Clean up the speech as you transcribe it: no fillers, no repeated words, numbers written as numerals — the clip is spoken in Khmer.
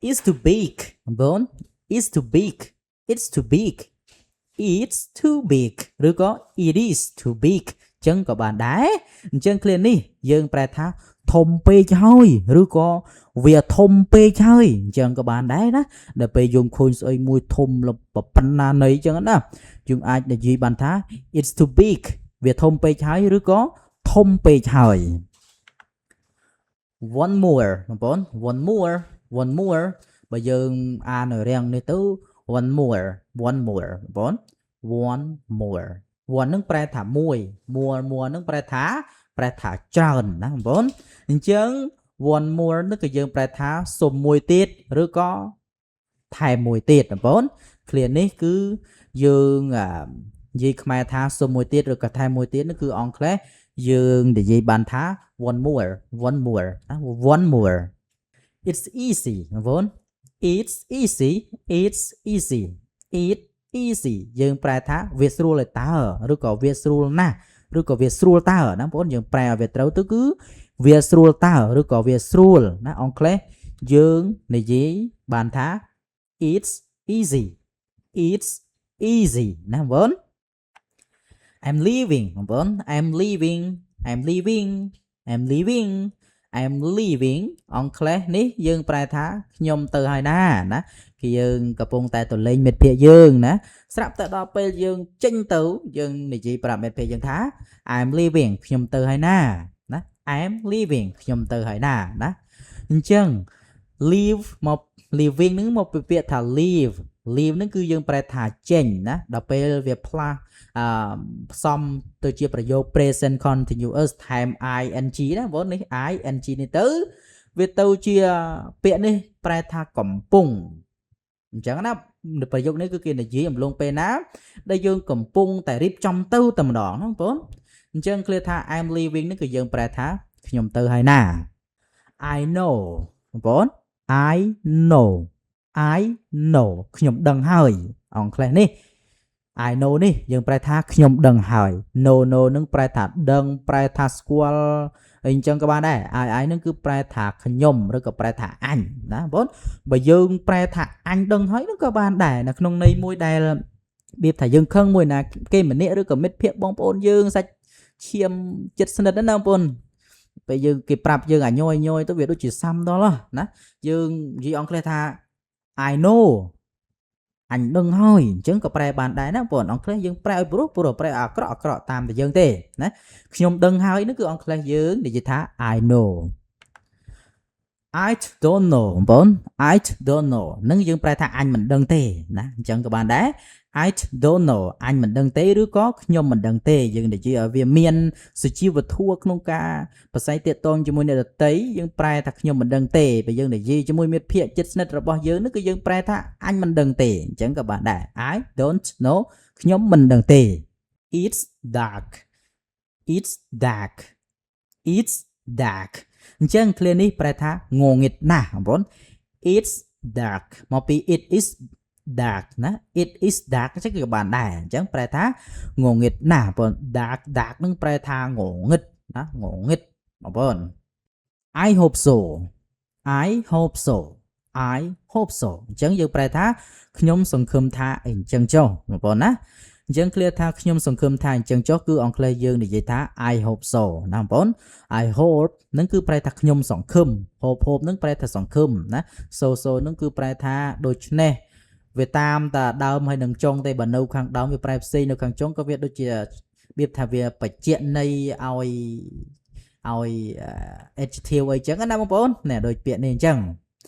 It's too big បង It's too big It's too big It's too big ឬក៏ It is too big អញ្ចឹងក៏បានដែរអញ្ចឹង clear នេះយើងប្រែថាធំពេកហើយឬក៏វាធំពេកហើយអញ្ចឹងក៏បានដែរណាដល់ពេលយើងឃើញស្អីមួយធំប៉ុណ្ណានៃអញ្ចឹងណាយើងអាចនិយាយបានថា It's too big វាធំពេកហើយឬក៏ធំពេកហើយ one more បងប្អូន one more បើយើងអាននៅរាំងនេះទៅ one more បងប្អូន one more one នឹងប្រែថាមួយ more នឹងប្រែថាច្រើនណាបងប្អូនអញ្ចឹង one more នឹងក៏យើងប្រែថាសុំមួយទៀតឬក៏ថែមមួយទៀតបងប្អូន clear នេះគឺយើងនិយាយខ្មែរថាសុំមួយទៀតឬក៏ថែមមួយទៀតនោះគឺអង់គ្លេសយើងនិយាយបានថា one more it's easy បងប្អូន it's easyយើងប្រែថាវាស្រួលតើឬក៏វាស្រួលណាស់ឬក៏វាស្រួលតើណាបងប្អូនយើងប្រែឲ្យវាត្រូវទៅគឺវាស្រួលតើឬក៏វាស្រួលណាអង់គ្លេសយើងនិយាយបានថា it's easy ណាបងប្អូន I'm leaving បងប្អូន I'm leaving អង់គ្លេសនេះយើងប្រែថាខ្ញុំទៅហើយណាគឺយើងកំពុងតែទៅលេងមិត្តភក្តិយើងណាស្រាប់តែដល់ពេលយើងចេញទៅយើងនិយាយប្រាប់មិត្តភក្តិយើងថា I'm leaving ខ្ញុំទៅហើយណា I'm leaving ខ្ញុំទៅហើយណាអញ្ចឹង leave មក leaving នឹងមកពីពាក្យថា leave នឹងគឺយើងប្រែថាចេញណាដល់ពេលវាផ្លាស់ផ្សំទៅជាប្រយោគ present continuous ថែម ing ណាបងនេះ ing នេះទៅវាទៅជាពាក្យនេះប្រែថាកំពុងអញ្ចឹងណាប្រយោគនេះគឺគេនិយាយអំឡុងពេលណាដែលយើងកំពុងតែរៀបចំទៅតែម្ដងណាបងប្អូនអញ្ចឹង clear ថា I'm leaving នេះគឺយើងប្រែថាខ្ញុំទៅហើយណា I know បងប្អូន I know ខ្ញុំដឹងហើយអង់គ្លេសនេះ I know នេះយើងប្រែថាខ្ញុំដឹងហើយ no នឹងប្រែថាដឹងប្រែថាស្គាល់អញ្ចឹងក៏បានដែរ I នឹងគឺប្រែថាខ្ញុំឬក៏ប្រែថាអញណាបងបើយើងប្រែថាអញដឹងហើយនឹងក៏បានដែរនៅក្នុងន័យមួយដែលរបៀបថាយើងខឹងមួយណាគេម្នាក់ឬក៏មិត្តភក្តិបងប្អូនយើងសាច់ឈាមចិត្តស្និទ្ធណាបងប្អូនពេលយើងគេប្រាប់យើងញយទៅវាដូចជាសាំដល់ណាយើងនិយាយអង់គ្លេសថា I know អញដឹងហើយអញ្ចឹងក៏ប្រែបានដែរណាបងអង់គ្លេសយើងប្រែឲ្យព្រោះប្រែអាក្រក់តាមតែយើងទេណាខ្ញុំដឹងហើយនោះគឺអង់គ្លេសយើងនិយាយថា I know I don't know បង I don't know នឹងយើងប្រែថាអញមិនដឹងទេណាអញ្ចឹងក៏បានដែរ I don't know អញមិនដឹងទេឬក៏ខ្ញុំមិនដឹងទេយើងនិយាយឲ្យវាមានសុជីវធម៌ក្នុងការប្រស័យទាក់ទងជាមួយអ្នកដទៃយើងប្រែថាខ្ញុំមិនដឹងទេបើយើងនិយាយជាមួយមិត្តភក្តិជិតស្និទ្ធរបស់យើងនោះគឺយើងប្រែថាអញមិនដឹងទេអញ្ចឹងក៏បានដែរ I don't know ខ្ញុំមិនដឹងទេ It's dark អញ្ចឹង clear នេះប្រែថាងងឹតណាស់បងប្អូន It's dark មកពី it is dark ណា it is dark អញ្ចឹងក៏បានដែរអញ្ចឹងប្រែថាងងឹតណាស់បងប្អូន dark នឹងប្រែថាងងឹតណាងងឹតបងប្អូន I hope so អញ្ចឹងយើងប្រែថាខ្ញុំសង្ឃឹមថាអញ្ចឹងចុះបងប្អូនណាអញ្ចឹង clear ថាខ្ញុំសង្ឃឹមថាអញ្ចឹងចុះគឺអង់គ្លេសយើងនិយាយថា I hope so ណាបងប្អូន I hope នឹងគឺប្រែថាខ្ញុំសង្ឃឹម hope នឹងប្រែថាសង្ឃឹមណា so នឹងគឺប្រែថាដូច្នេះវាតាមតាដើមហើយនឹងចុងទេបើនៅខាងដើមវាប្រែផ្សេងនៅខាងចុងក៏វាដូចជារបៀបថាវាបច្ចៈនៃឲ្យadjective អីចឹងណាបងប្អូនណែដូចពាក្យនេះអញ្ចឹង